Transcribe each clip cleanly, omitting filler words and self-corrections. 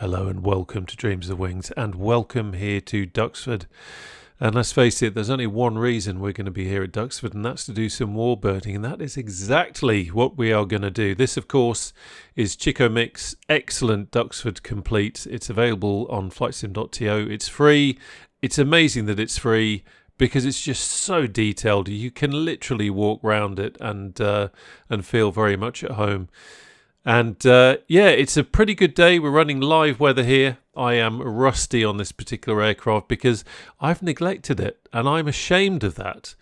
Hello and welcome to Dreams of Wings, and welcome here to Duxford. And let's face it, there's only one reason we're going to be here at Duxford, and that's to do some warbirding, and that is exactly what we are going to do. This, of course, is Chico Mick's excellent Duxford Complete. It's available on flightsim.to. It's free. It's amazing that it's free because it's just so detailed. You can literally walk around it and feel very much at home. And yeah, it's a pretty good day. We're running live weather here. I am rusty on this particular aircraft because I've neglected it, and I'm ashamed of that.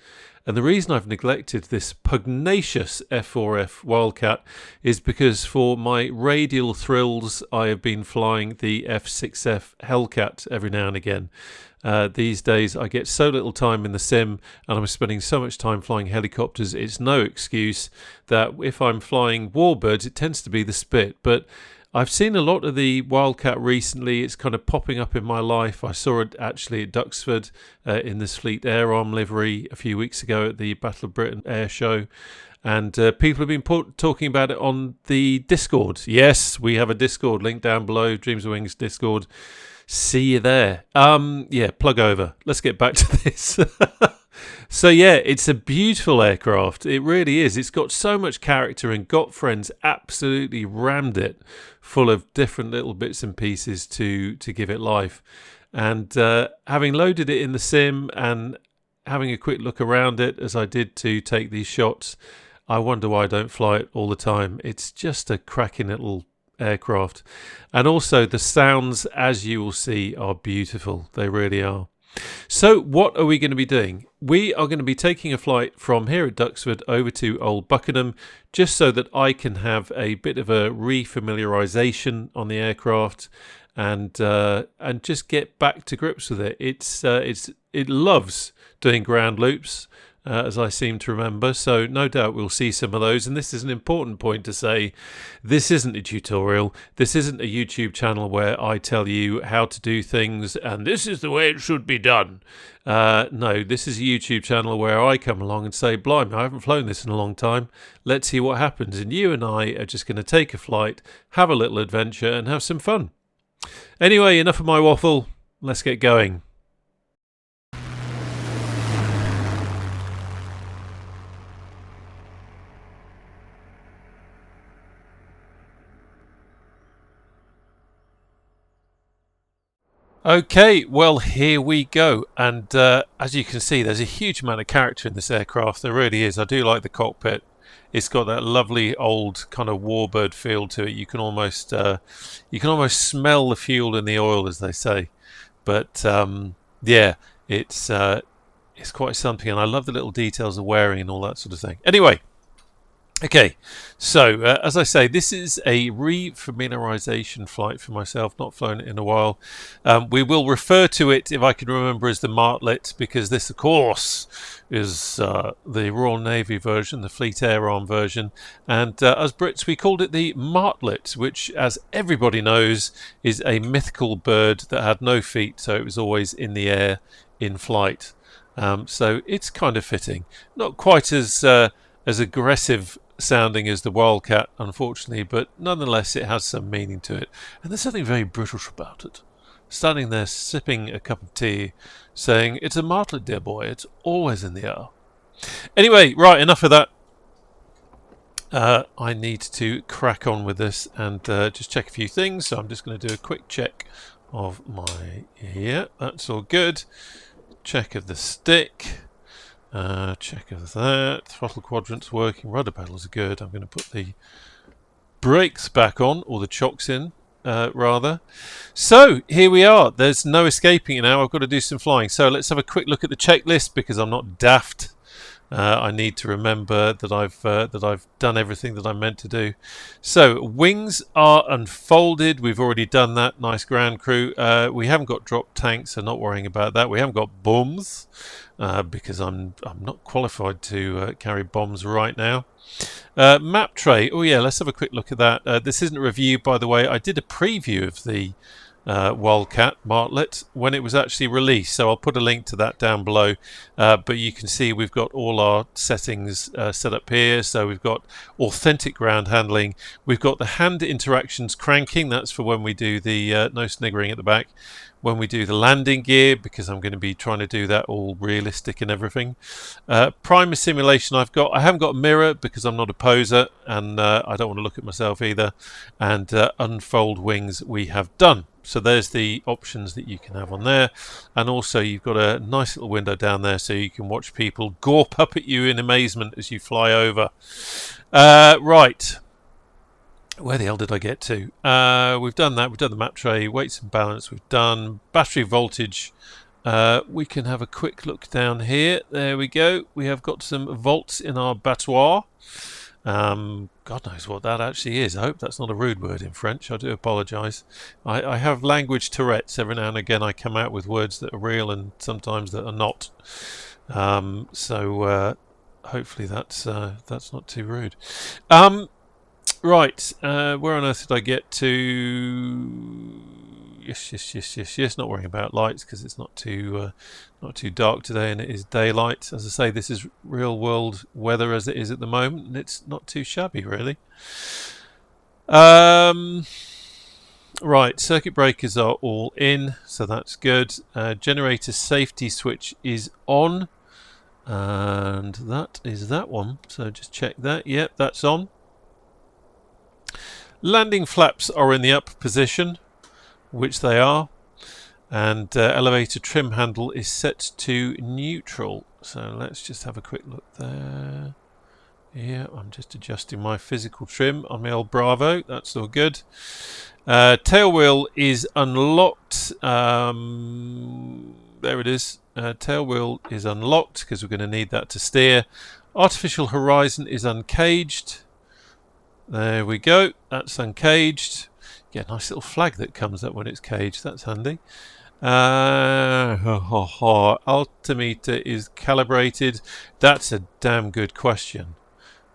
And the reason I've neglected this pugnacious F4F Wildcat is because for my radial thrills, I have been flying the F6F Hellcat every now and again. These days I get so little time in the sim and I'm spending so much time flying helicopters, it's no excuse that if I'm flying warbirds it tends to be the Spit. But I've seen a lot of the Wildcat recently. It's kind of popping up in my life. I saw it actually at Duxford in this Fleet Air Arm livery a few weeks ago at the Battle of Britain Air Show. And people have been talking about it on the Discord. Yes, we have a Discord link down below, Dreams of Wings Discord. See you there. Yeah, plug over. Let's get back to this. So yeah, it's a beautiful aircraft. It really is. It's got so much character, and Got Friends absolutely rammed it full of different little bits and pieces to give it life. And having loaded it in the sim and having a quick look around it as I did to take these shots, I wonder why I don't fly it all the time. It's just a cracking little aircraft, and also the sounds, as you will see, are beautiful. They really are. So what are we going to be doing? We are going to be taking a flight from here at Duxford over to Old Buckenham, just so that I can have a bit of a refamiliarization on the aircraft and just get back to grips with it. It loves doing ground loops, as I seem to remember, so no doubt we'll see some of those. And this is an important point to say. This isn't a tutorial. This isn't a YouTube channel where I tell you how to do things and this is the way it should be done. No, this is a YouTube channel where I come along and say, blimey, I haven't flown this in a long time. Let's see what happens. And you and I are just going to take a flight, have a little adventure and have some fun. Anyway, enough of my waffle. Let's get going. Okay, well, here we go. And as you can see, there's a huge amount of character in this aircraft. There really is. I do like the cockpit. It's got that lovely old kind of warbird feel to it. You can almost smell the fuel in the oil, as they say. But yeah, it's quite something, and I love the little details of wearing and all that sort of thing. Anyway. Okay, so as I say, this is a refamiliarization flight for myself, not flown it in a while. We will refer to it, if I can remember, as the Martlet, because this, of course, is the Royal Navy version, the Fleet Air Arm version. And as Brits, we called it the Martlet, which, as everybody knows, is a mythical bird that had no feet, so it was always in the air, in flight. So it's kind of fitting. Not quite as aggressive sounding as the Wildcat, unfortunately, but nonetheless it has some meaning to it, and there's something very British about it. Standing there sipping a cup of tea, saying, "It's a Martlet, dear boy, it's always in the air." Anyway, right, enough of that. I need to crack on with this and just check a few things, so I'm just going to do a quick check of my... Yeah, that's all good. Check of the stick. Check of that. Throttle quadrant's working. Rudder pedals are good. I'm going to put the brakes back on, or the chocks in, rather. So here we are. There's no escaping it now. I've got to do some flying. So let's have a quick look at the checklist, because I'm not daft. I need to remember that I've done everything that I'm meant to do. So wings are unfolded. We've already done that. Nice ground crew. We haven't got drop tanks, so not worrying about that. We haven't got bombs because I'm not qualified to carry bombs right now. Map tray. Oh yeah, let's have a quick look at that. This isn't a review, by the way. I did a preview of the Wildcat Martlet when it was actually released, so I'll put a link to that down below, but you can see we've got all our settings set up here. So we've got authentic ground handling, we've got the hand interactions cranking, that's for when we do the no sniggering at the back, when we do the landing gear, because I'm going to be trying to do that all realistic and everything. Primer simulation I haven't got a mirror because I'm not a poser, and I don't want to look at myself either. And unfold wings we have done. So there's the options that you can have on there, and also you've got a nice little window down there so you can watch people gawp up at you in amazement as you fly over. Right. Where the hell did I get to? We've done that. We've done the map tray, weights and balance. We've done battery voltage. We can have a quick look down here. There we go. We have got some volts in our battoir. God knows what that actually is. I hope that's not a rude word in French. I do apologise. I have language Tourette's. Every now and again I come out with words that are real and sometimes that are not. So hopefully that's not too rude. Right, where on earth did I get to? Yes. Not worrying about lights because it's not too dark today, and it is daylight. As I say, this is real world weather as it is at the moment, and it's not too shabby really. Right, circuit breakers are all in, so that's good. Generator safety switch is on, and that is that one. So just check that. Yep, that's on. Landing flaps are in the up position, which they are, and elevator trim handle is set to neutral. So let's just have a quick look there. Yeah, I'm just adjusting my physical trim on my old Bravo. That's all good. Tail wheel is unlocked. There it is. Tail wheel is unlocked because we're going to need that to steer. Artificial horizon is uncaged. There we go, that's uncaged. Get a nice little flag that comes up when it's caged, that's handy. Altimeter is calibrated. That's a damn good question.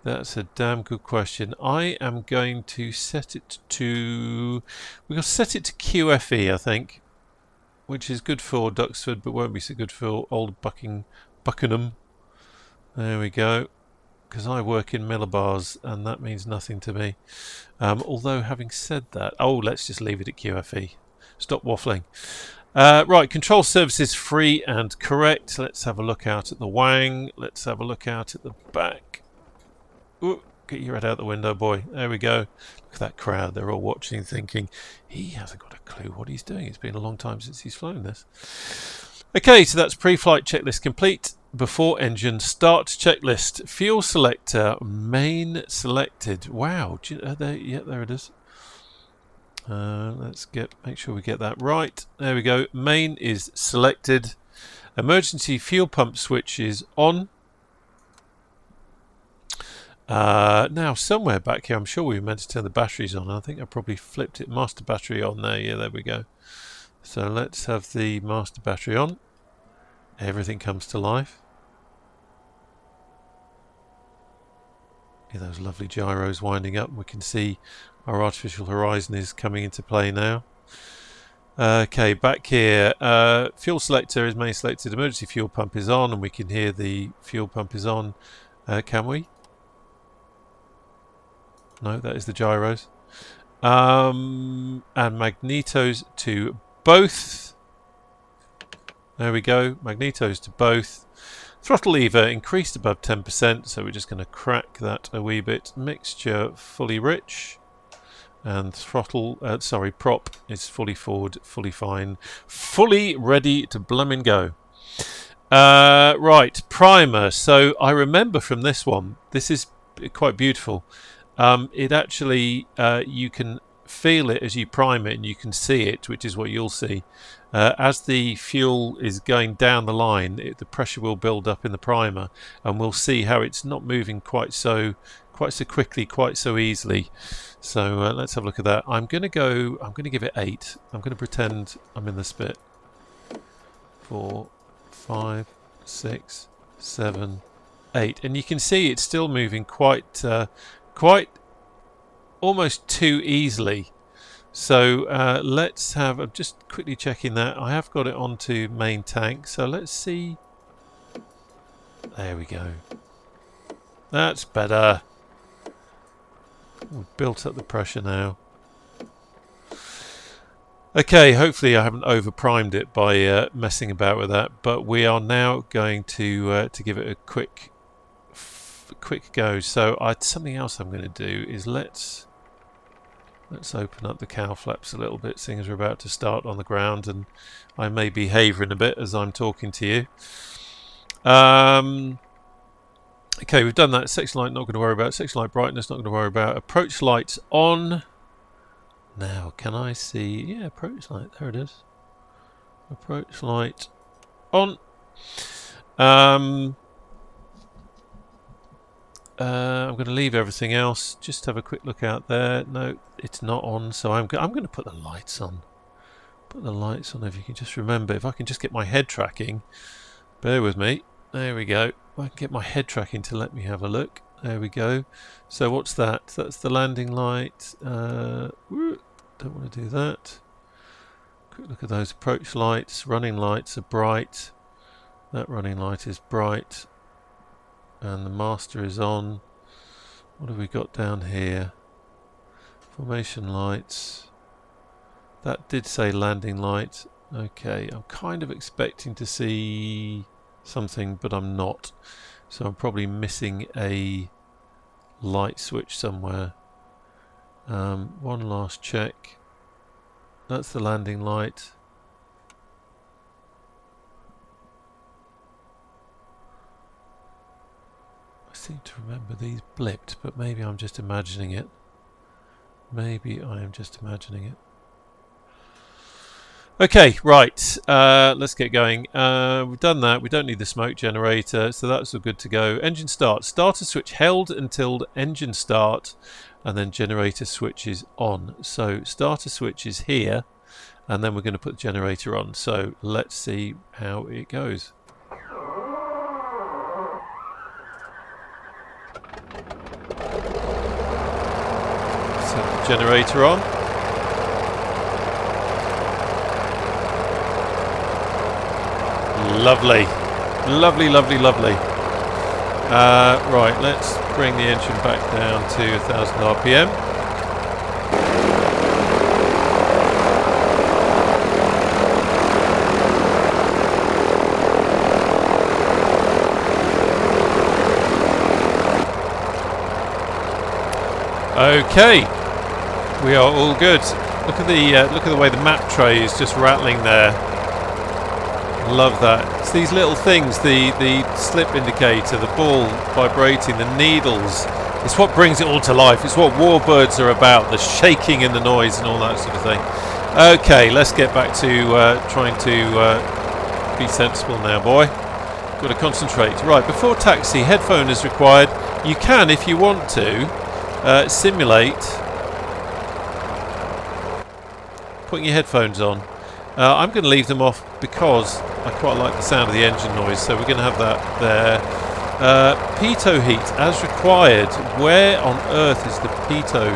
That's a damn good question. I am going to set it to... we're going to set it to QFE, I think, which is good for Duxford, but won't be so good for Old Buckingham. There we go. Because I work in millibars and that means nothing to me. Although having said that, let's just leave it at QFE. Stop waffling. Right, control surfaces free and correct. Let's have a look out at the wang. Let's have a look out at the back. Ooh, get your head out the window, boy. There we go. Look at that crowd. They're all watching, thinking, he hasn't got a clue what he's doing. It's been a long time since he's flown this. Okay, so that's pre-flight checklist complete. Before engine start checklist. Fuel selector main selected. Wow. Yeah, there it is. Let's make sure we get that right. There we go. Main is selected. Emergency fuel pump switch is on. Now somewhere back here, I'm sure we were meant to turn the batteries on. I think I probably flipped it. Master battery on there. Yeah, there we go. So let's have the master battery on. Everything comes to life. Those lovely gyros winding up. We can see our artificial horizon is coming into play now. Okay, back here. Fuel selector is main selected. Emergency fuel pump is on, and we can hear the fuel pump is on. Can we? No, that is the gyros. And magnetos to both. There we go. Magnetos to both. Throttle lever increased above 10%, so we're just going to crack that a wee bit. Mixture fully rich, and throttle, prop is fully forward, fully fine, fully ready to bloomin' go. Right, primer. So I remember from this one, this is quite beautiful. It actually, you can feel it as you prime it, and you can see it, which is what you'll see. As the fuel is going down the line, the pressure will build up in the primer, and we'll see how it's not moving quite so quickly, quite so easily. So let's have a look at that. I'm going to give it 8. I'm going to pretend I'm in the spit. 4, 5, 6, 7, 8, and you can see it's still moving quite almost too easily. So let's have, I'm just quickly checking that. I have got it onto main tank. So let's see. There we go. That's better. We've built up the pressure now. Okay, hopefully I haven't over-primed it by messing about with that, but we are now going to give it a quick go. So something else I'm going to do is let's open up the cow flaps a little bit, seeing as we're about to start on the ground, and I may be havering a bit as I'm talking to you. Okay, we've done that. Section light, not going to worry about. Section light brightness, not going to worry about. Approach lights on. Now, can I see? Yeah, approach light. There it is. Approach light on. I'm going to leave everything else. Just have a quick look out there. No, it's not on. So I'm going to put the lights on. Put the lights on. If you can just remember, if I can just get my head tracking. Bear with me. There we go. I can get my head tracking to let me have a look. There we go. So what's that? That's the landing light. Don't want to do that. Quick look at those approach lights. Running lights are bright. That running light is bright. And the master is on. What have we got down here? Formation lights. That did say landing light. Okay, I'm kind of expecting to see something, but I'm not. So I'm probably missing a light switch somewhere. One last check. That's the landing light. I seem to remember these blipped, but maybe I'm just imagining it. Maybe I am just imagining it. Okay, right, let's get going. We've done that. We don't need the smoke generator, so that's all good to go. Engine start. Starter switch held until engine start, and then generator switch is on. So starter switch is here, and then we're going to put the generator on. So let's see how it goes. Set the generator on. Lovely, lovely, lovely, lovely. Right, let's bring the engine back down to 1000 RPM. Okay, we are all good. Look at the way the map tray is just rattling there. Love that. It's these little things, the slip indicator, the ball vibrating, the needles. It's what brings it all to life. It's what warbirds are about, the shaking and the noise and all that sort of thing. Okay, let's get back to trying to be sensible now, boy. Got to concentrate. Right, before taxi, headphone is required. You can, if you want to, simulate putting your headphones on. I'm going to leave them off because I quite like the sound of the engine noise, so we're going to have that there. Pitot heat as required. Where on earth is the pitot?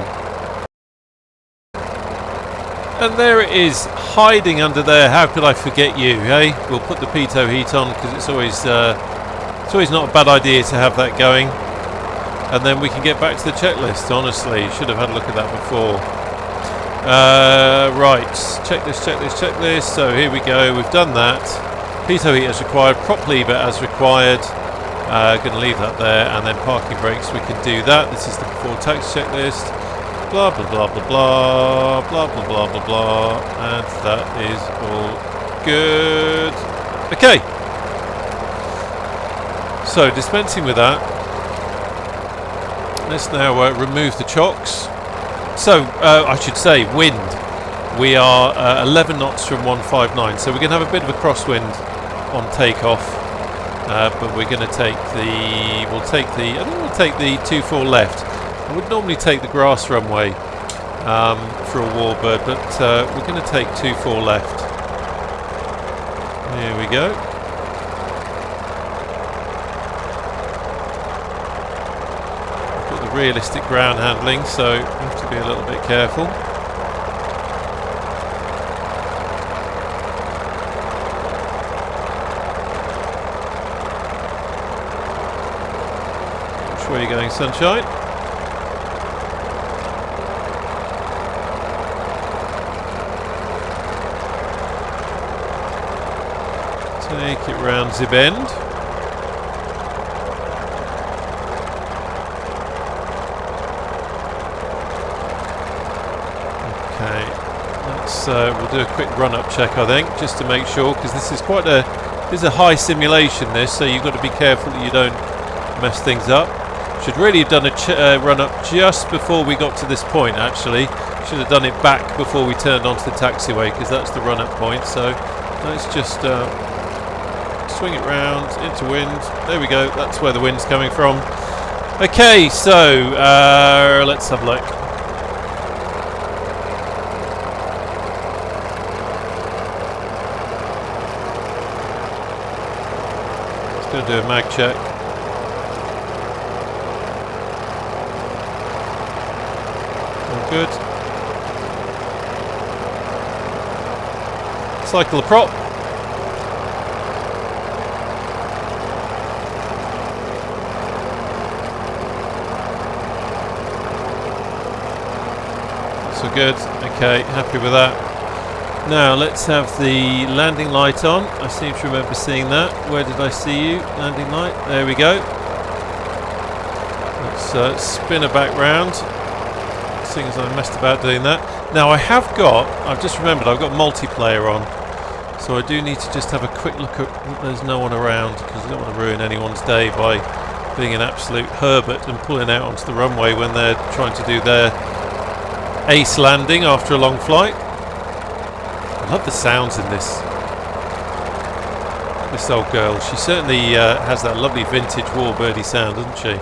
And there it is, hiding under there. How could I forget you, hey? We'll put the pitot heat on because it's always not a bad idea to have that going. And then we can get back to the checklist. Honestly, should have had a look at that before. Right, checklist. So here we go. We've done that. Pitot heat as required. Prop lever as required. Going to leave that there, and then parking brakes. We can do that. This is the before tax checklist. Blah blah blah blah blah blah blah blah blah blah, and that is all good. Okay. So dispensing with that. Let's now remove the chocks. So, I should say, wind. We are 11 knots from 159, so we're going to have a bit of a crosswind on takeoff. But we're going to take I think we'll take the 24 left. I would normally take the grass runway for a warbird, but we're going to take 24 left. Here we go. Realistic ground handling, so you have to be a little bit careful. Which way are you going, sunshine? Take it round the bend. Okay, we'll do a quick run-up check, I think, just to make sure, because this is this is a high simulation, so you've got to be careful that you don't mess things up. Should really have done a run-up just before we got to this point, actually. Should have done it back before we turned onto the taxiway, because that's the run-up point. So let's just swing it round into wind. There we go, that's where the wind's coming from. Okay, so let's have a look. Let's go do a mag check. All good. Cycle the prop. So good. Okay, happy with that. Now let's have the landing light on. I seem to remember seeing that. Where did I see you? Landing light. There we go. Let's spin her back round. Seeing as I messed about doing that. Now I've just remembered I've got multiplayer on. So I do need to just have a quick look at there's no one around, because I don't want to ruin anyone's day by being an absolute Herbert and pulling out onto the runway when they're trying to do their ace landing after a long flight. I love the sounds in this old girl. She certainly has that lovely vintage warbirdy sound, doesn't she?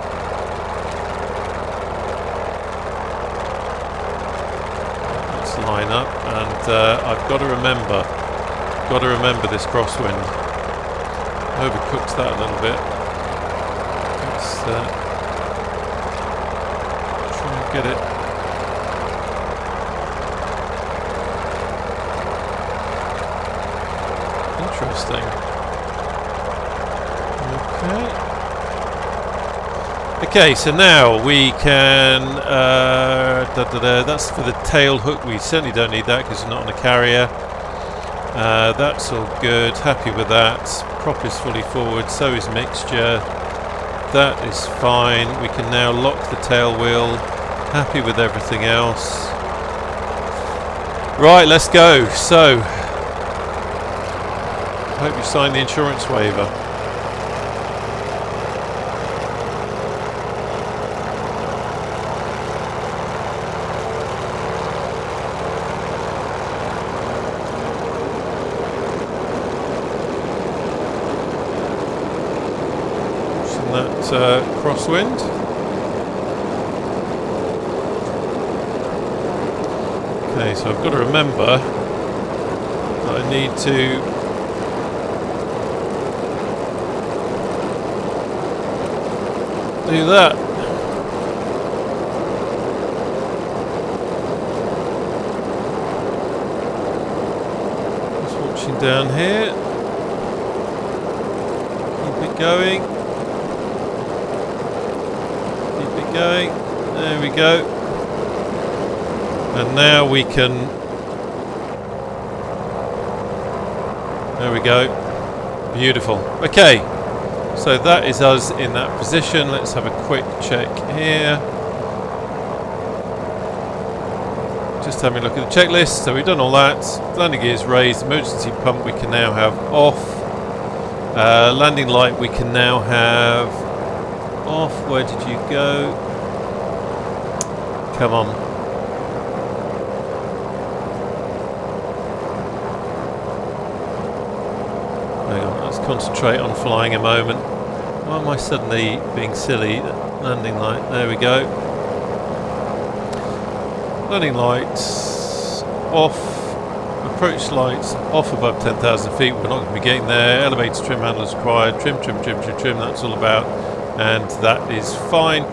Let's line up, and I've got to remember this crosswind. Overcooked that a little bit. Let's try and get it. Interesting. Okay, so now we can that's for the tail hook. We certainly don't need that because we're not on a carrier. That's all good, happy with that. Prop is fully forward, so is mixture. That is fine. We can now lock the tail wheel. Happy with everything else. Right, let's go. So I hope you signed the insurance waiver. Watching that crosswind. Okay, so I've got to remember that I need to do that. Just watching down here. Keep it going. Keep it going. There we go. And now we can. There we go. Beautiful. Okay. So that is us in that position. Let's have a quick check here. Just having a look at the checklist. So we've done all that. Landing gears raised. Emergency pump we can now have off. Landing light we can now have off. Where did you go? Come on. Concentrate on flying a moment. Why am I suddenly being silly? Landing light, there we go. Landing lights off, approach lights off above 10,000 feet. We're not going to be getting there. Elevator trim handlers required. Trim, that's all about. And that is fine.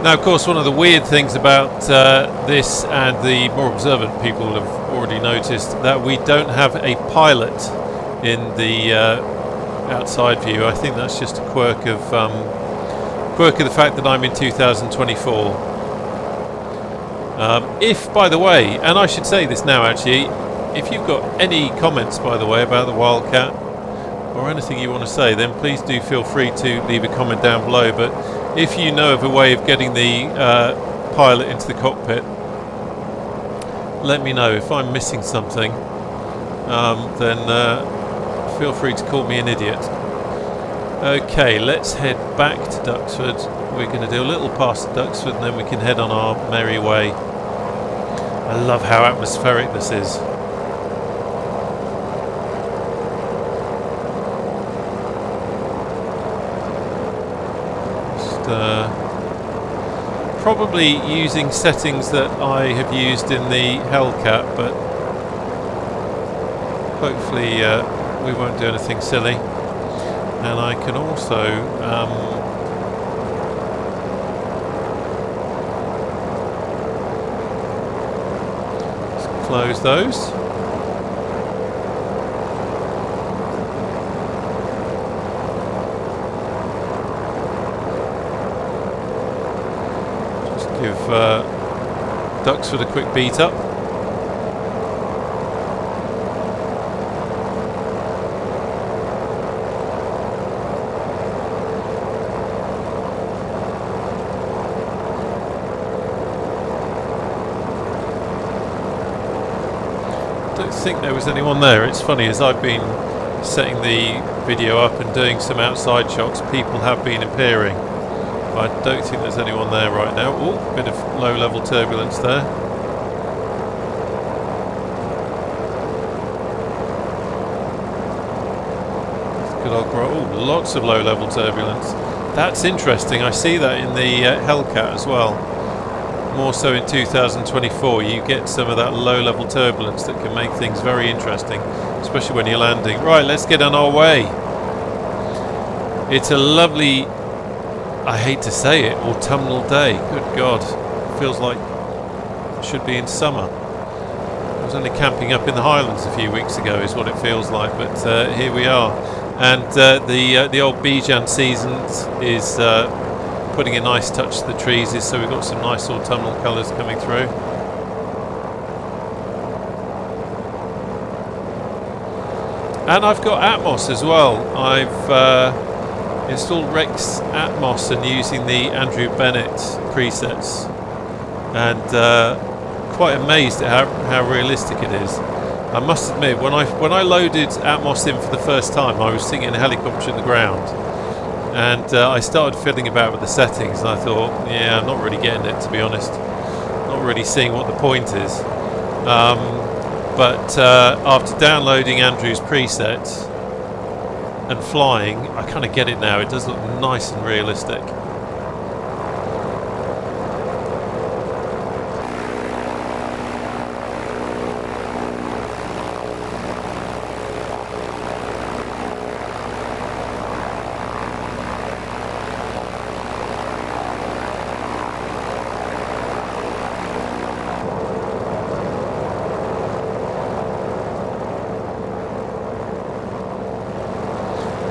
Now, of course, one of the weird things about this, and the more observant people have already noticed, that we don't have a pilot in the outside view. I think that's just a quirk of the fact that I'm in 2024. If, by the way, and I should say this now actually, if you've got any comments, by the way, about the Wildcat or anything you want to say, then please do feel free to leave a comment down below. But if you know of a way of getting the pilot into the cockpit, let me know. If I'm missing something, then feel free to call me an idiot. Okay, let's head back to Duxford. We're going to do a little past Duxford and then we can head on our merry way. I love how atmospheric this is. Probably using settings that I have used in the Hellcat, but hopefully we won't do anything silly. And I can also close those. Give Duxford a quick beat up. Don't think there was anyone there. It's funny, as I've been setting the video up and doing some outside shots, people have been appearing. I don't think there's anyone there right now. Oh, bit of low level turbulence there. Good old oh, lots of low level turbulence. That's interesting. I see that in the Hellcat as well. More so in 2024, you get some of that low level turbulence that can make things very interesting, especially when you're landing. Right, let's get on our way. It's a lovely, I hate to say it, autumnal day. Good God, it feels like it should be in summer. I was only camping up in the Highlands a few weeks ago, is what it feels like, but here we are. And the old Bijan season is putting a nice touch to the trees, so we've got some nice autumnal colours coming through. And I've got Atmos as well. I've installed Rex Atmos and using the Andrew Bennett presets, and quite amazed at how realistic it is. I must admit, when I loaded Atmos in for the first time, I was sitting in a helicopter in the ground, and I started fiddling about with the settings, and I thought, yeah, I'm not really getting it, to be honest. Not really seeing what the point is. But after downloading Andrew's presets and flying, I kind of get it now. It does look nice and realistic.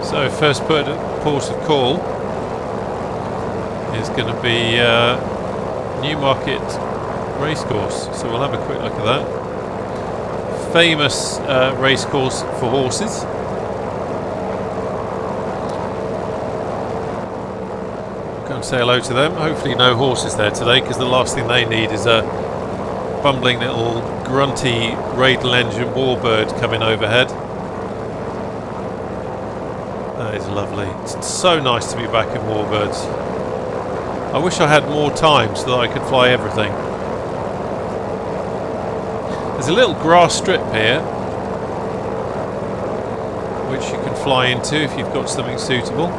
So first port of call is going to be Newmarket Racecourse, so we'll have a quick look at that. Famous racecourse for horses. Go and say hello to them. Hopefully no horses there today, because the last thing they need is a bumbling little grunty Radel engine warbird coming overhead. That is lovely. It's so nice to be back in warbirds. I wish I had more time so that I could fly everything. There's a little grass strip here which you can fly into if you've got something suitable.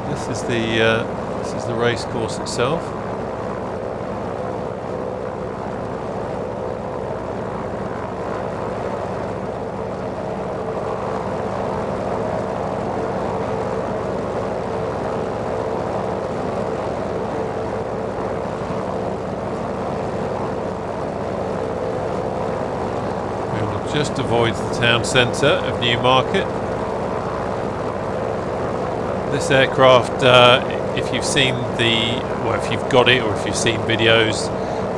This is the race course itself. Just avoids the town centre of Newmarket. This aircraft, if you've seen if you've got it or if you've seen videos,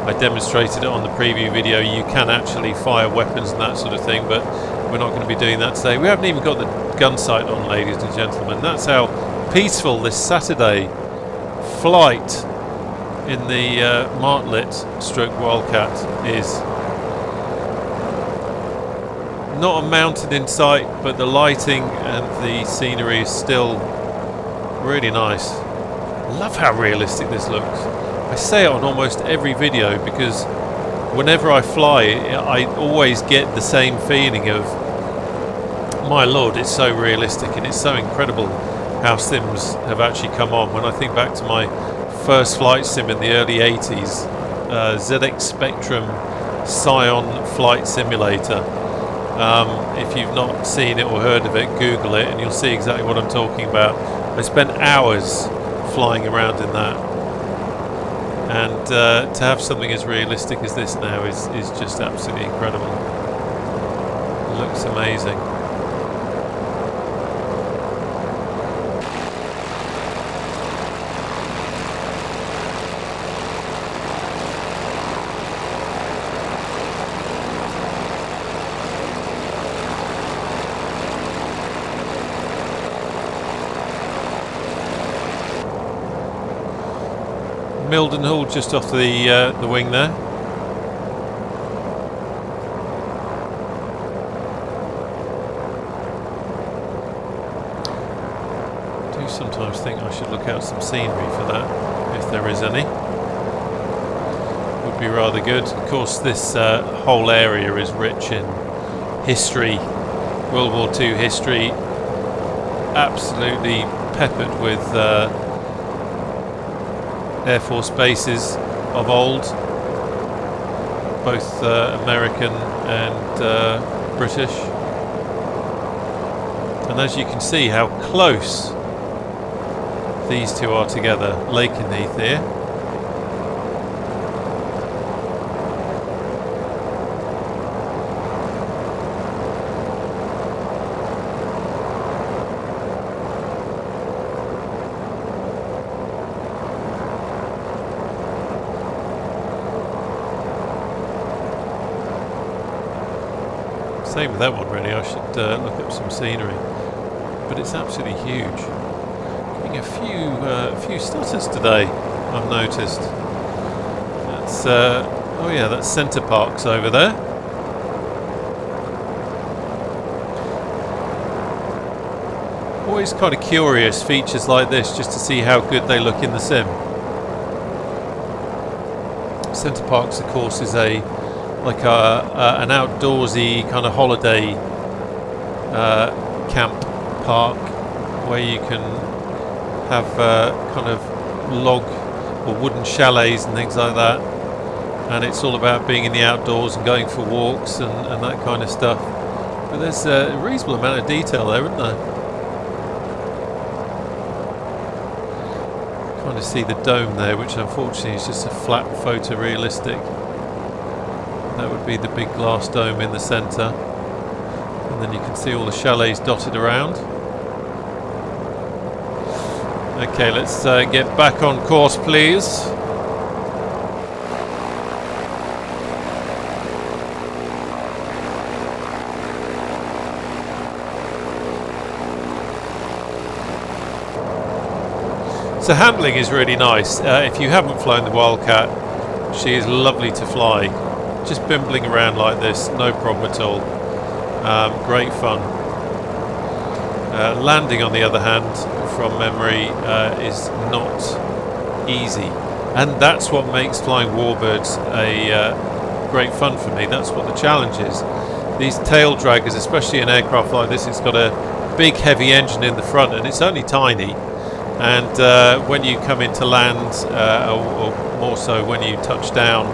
I demonstrated it on the preview video, you can actually fire weapons and that sort of thing, but we're not going to be doing that today. We haven't even got the gun sight on, ladies and gentlemen. That's how peaceful this Saturday flight in the Martlet stroke Wildcat is. Not a mountain in sight, but the lighting and the scenery is still really nice. Love how realistic this looks. I say it on almost every video because whenever I fly, I always get the same feeling of, my lord, it's so realistic, and it's so incredible how sims have actually come on. When I think back to my first flight sim in the early 80s, ZX Spectrum Scion Flight Simulator. If you've not seen it or heard of it, Google it and you'll see exactly what I'm talking about. I spent hours flying around in that, and to have something as realistic as this now is just absolutely incredible. It looks amazing. Mildenhall just off the wing there. I do sometimes think I should look out some scenery for that, if there is any. Would be rather good. Of course, this whole area is rich in history, World War II history, absolutely peppered with Air Force bases of old, both American and British. And as you can see how close these two are together, Lakenheath here. Same with that one really. I should look up some scenery, but it's absolutely huge. Getting a few stutters today, I've noticed. That's oh yeah, that's Centre Parks over there. Always kind of curious features like this just to see how good they look in the sim. Centre Parks, of course, is an outdoorsy kind of holiday camp park where you can have kind of log or wooden chalets and things like that, and it's all about being in the outdoors and going for walks and that kind of stuff. But there's a reasonable amount of detail there, isn't there? Kind of see the dome there, which unfortunately is just a flat photorealistic. That would be the big glass dome in the centre, and then you can see all the chalets dotted around. Okay, let's get back on course, please. So handling is really nice. If you haven't flown the Wildcat, she is lovely to fly. Just bimbling around like this, no problem at all. Great fun. Landing, on the other hand, from memory, is not easy, and that's what makes flying warbirds a great fun for me. That's what the challenge is. These tail draggers, especially an aircraft like this, it's got a big heavy engine in the front and it's only tiny, and when you come into land, or more so when you touch down,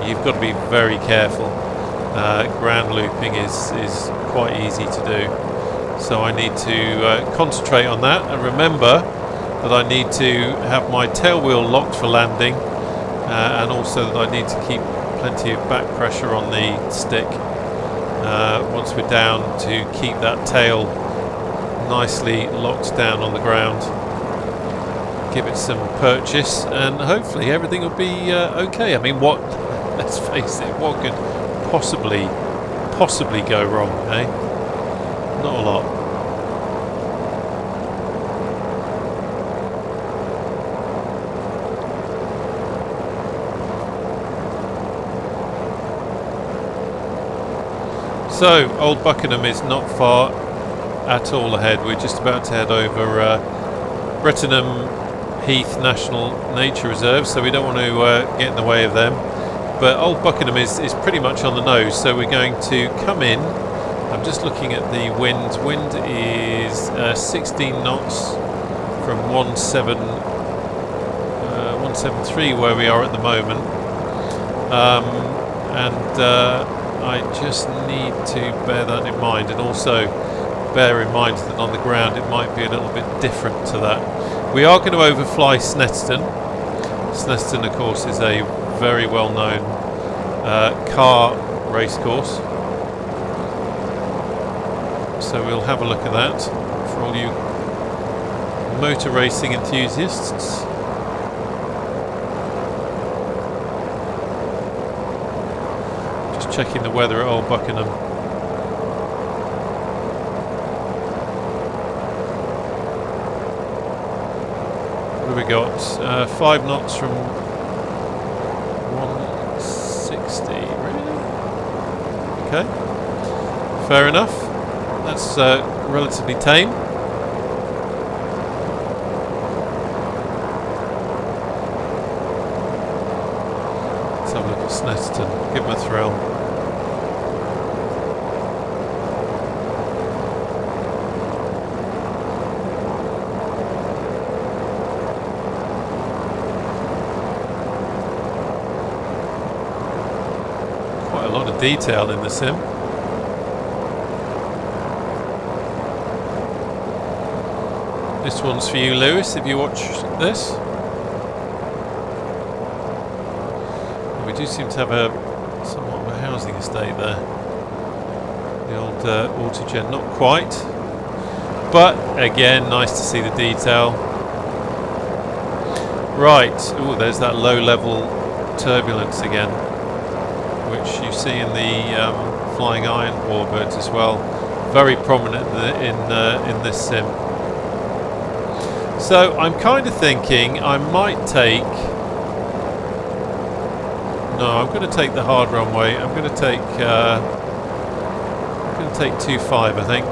you've got to be very careful. Ground looping is quite easy to do, so I need to concentrate on that and remember that I need to have my tail wheel locked for landing, and also that I need to keep plenty of back pressure on the stick once we're down, to keep that tail nicely locked down on the ground. Give it some purchase, and hopefully everything will be okay. I mean, what? Let's face it, what could possibly go wrong, eh? Not a lot. So, Old Buckenham is not far at all ahead. We're just about to head over Brettenham Heath National Nature Reserve, so we don't want to get in the way of them. But Old Buckenham is pretty much on the nose, so we're going to come in. I'm just looking at the wind. Wind is 16 knots from 173 where we are at the moment. I just need to bear that in mind, and also bear in mind that on the ground it might be a little bit different to that. We are going to overfly Snetterton. Snetterton, of course, is a very well-known car racecourse, so we'll have a look at that for all you motor racing enthusiasts. Just checking the weather at Old Buckenham. What have we got? 5 knots from 160, really? Okay, fair enough. That's relatively tame. Let's have a look at Snetterton, give him a thrill. Quite a lot of detail in the sim. This one's for you, Lewis, if you watch this. We do seem to have somewhat of a housing estate there. The old Autogen, not quite. But, again, nice to see the detail. Right, oh, there's that low-level turbulence again, which you see in the flying iron warbirds as well. Very prominent in this sim. So I'm kind of thinking I might take... No, I'm going to take the hard runway. I'm going to take 2.5, I think.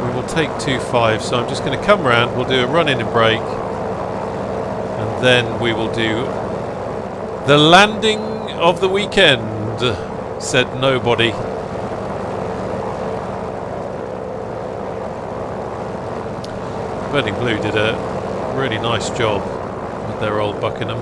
We will take 2.5, so I'm just going to come round, we'll do a run-in and brake, and then we will do the landing of the weekend, said nobody. Burning Blue did a really nice job with their Old Buckenham.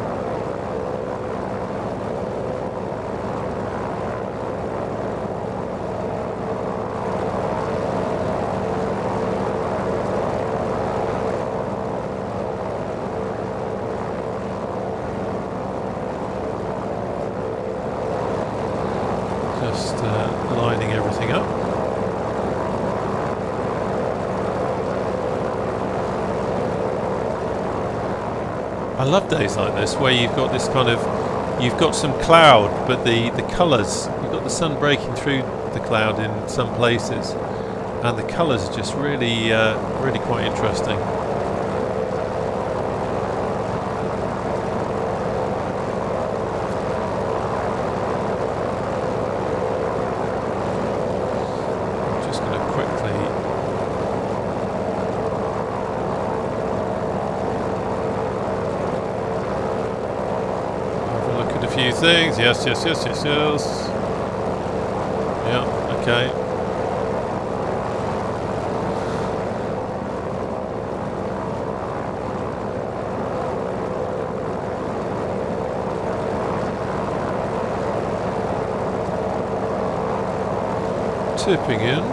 Just lining everything up. I love days like this where you've got this kind of, you've got some cloud, but the colours, you've got the sun breaking through the cloud in some places, and the colours are just really, really quite interesting. I'm just going to quickly... few things. Yes. Yeah, okay. Tipping in.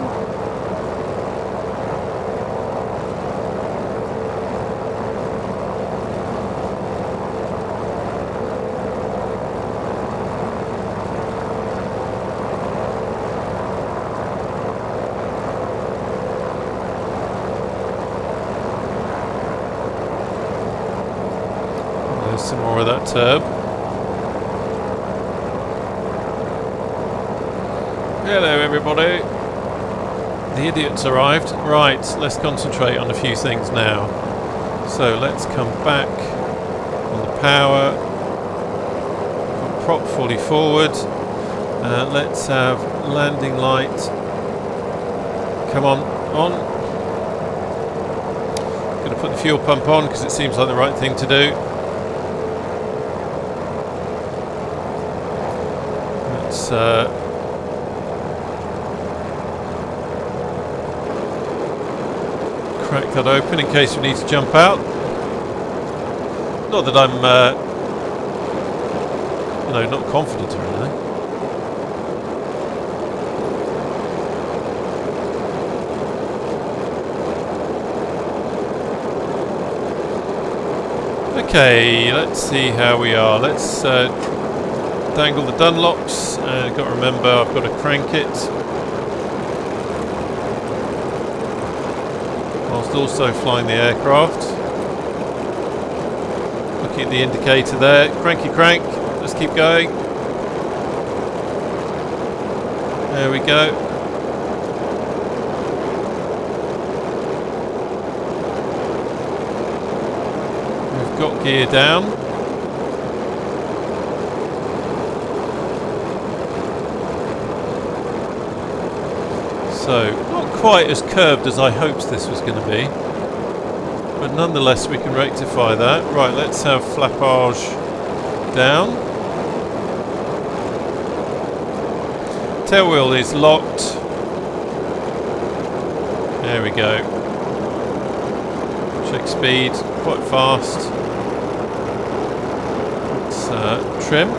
some more of that turb. Hello everybody. The idiot's arrived. Right, let's concentrate on a few things now. So let's come back on the power. Prop fully forward. Let's have landing light. Come on. Going to put the fuel pump on because it seems like the right thing to do. Let's crack that open in case we need to jump out. Not that I'm not confident or anything. Okay, let's see how we are. Let's dangle the Dunlops. Got to remember I've got to crank it. Whilst also flying the aircraft. Looking at the indicator there. Cranky crank. Let's keep going. There we go. Got gear down. So, not quite as curved as I hoped this was going to be, but nonetheless we can rectify that. Right, let's have flappage down. Tailwheel is locked. There we go. Check speed, quite fast. Let's trim.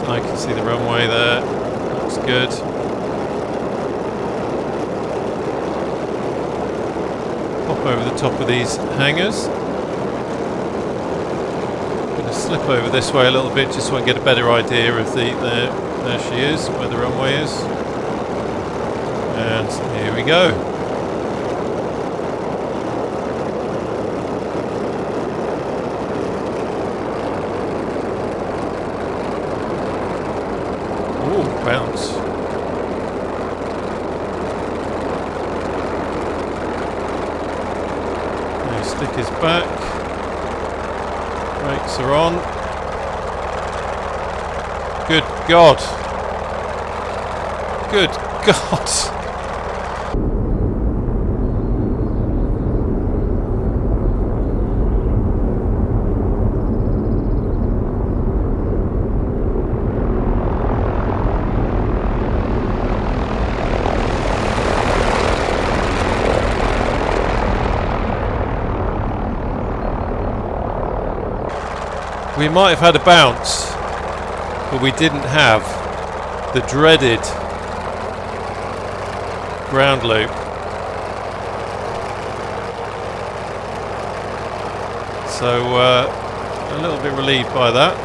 I can see the runway there. Looks good. Hop over the top of these hangars. Slip over this way a little bit just so I can get a better idea of there she is, where the runway is. And here we go. Ooh, bounce. Now stick his back. Brakes are on. Good God. Good God. We might have had a bounce, but we didn't have the dreaded ground loop. So a little bit relieved by that.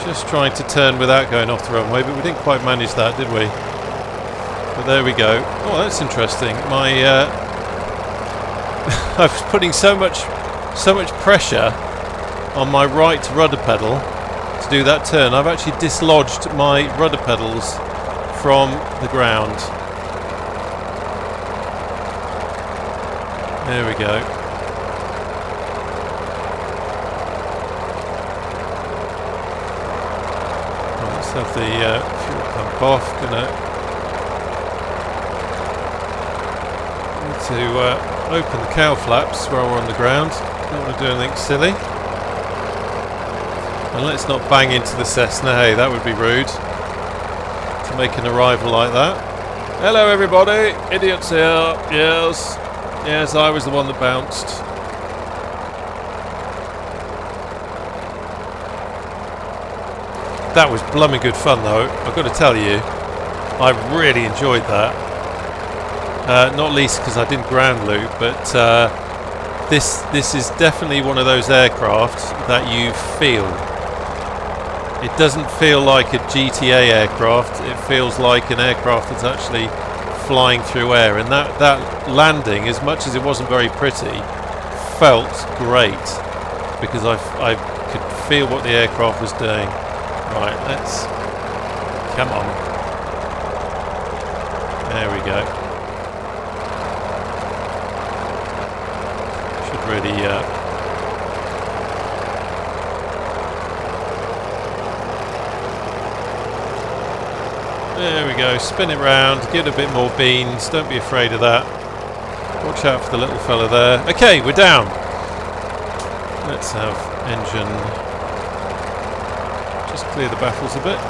Just trying to turn without going off the runway, but we didn't quite manage that, did we? But there we go. Oh, that's interesting. My I was putting so much pressure on my right rudder pedal to do that turn. I've actually dislodged my rudder pedals from the ground. There we go. Right, let's have the fuel pump off. Need to open the cowl flaps while we're on the ground. Don't want to do anything silly. And let's not bang into the Cessna, hey, that would be rude to make an arrival like that. Hello everybody, idiots here, yes, I was the one that bounced. That was blooming good fun though, I've got to tell you, I really enjoyed that. Not least because I didn't ground loop, but this is definitely one of those aircraft that you feel. It doesn't feel like a GTA aircraft. It feels like an aircraft that's actually flying through air. And that landing, as much as it wasn't very pretty, felt great because I could feel what the aircraft was doing. Right, let's... Come on. There we go. Should really... There we go, spin it round, give it a bit more beans, don't be afraid of that. Watch out for the little fella there. Okay, we're down. Let's have engine, just clear the baffles a bit.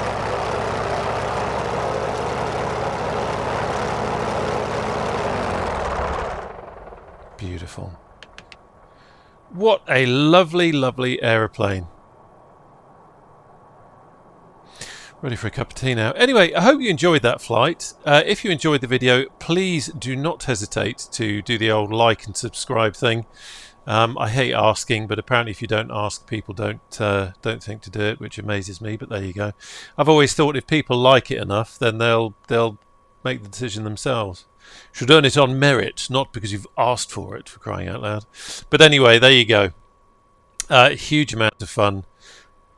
Beautiful. What a lovely, lovely aeroplane. Ready for a cup of tea now. Anyway, I hope you enjoyed that flight. If you enjoyed the video, please do not hesitate to do the old like and subscribe thing. I hate asking, but apparently if you don't ask, people don't think to do it, which amazes me, but there you go. I've always thought if people like it enough, then they'll make the decision themselves. Should earn it on merit, not because you've asked for it, for crying out loud. But anyway, there you go. Huge amount of fun.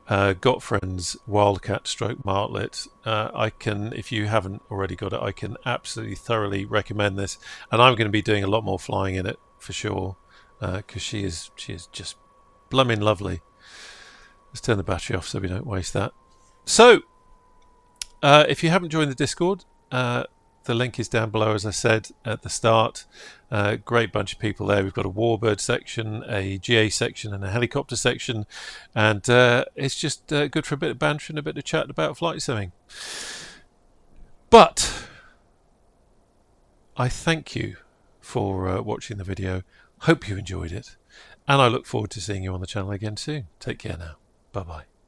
Got friends, Wildcat stroke Martlet. I can, if you haven't already got it, I can absolutely thoroughly recommend this, and I'm going to be doing a lot more flying in it for sure, because she is just blooming lovely. Let's turn the battery off so we don't waste that. So, if you haven't joined the Discord, the link is down below, as I said at the start. Great bunch of people there. We've got a warbird section, a GA section, and a helicopter section, and it's just good for a bit of banter and a bit of chat about flight simming. But I thank you for watching the video. Hope you enjoyed it, and I look forward to seeing you on the channel again soon. Take care now. Bye bye.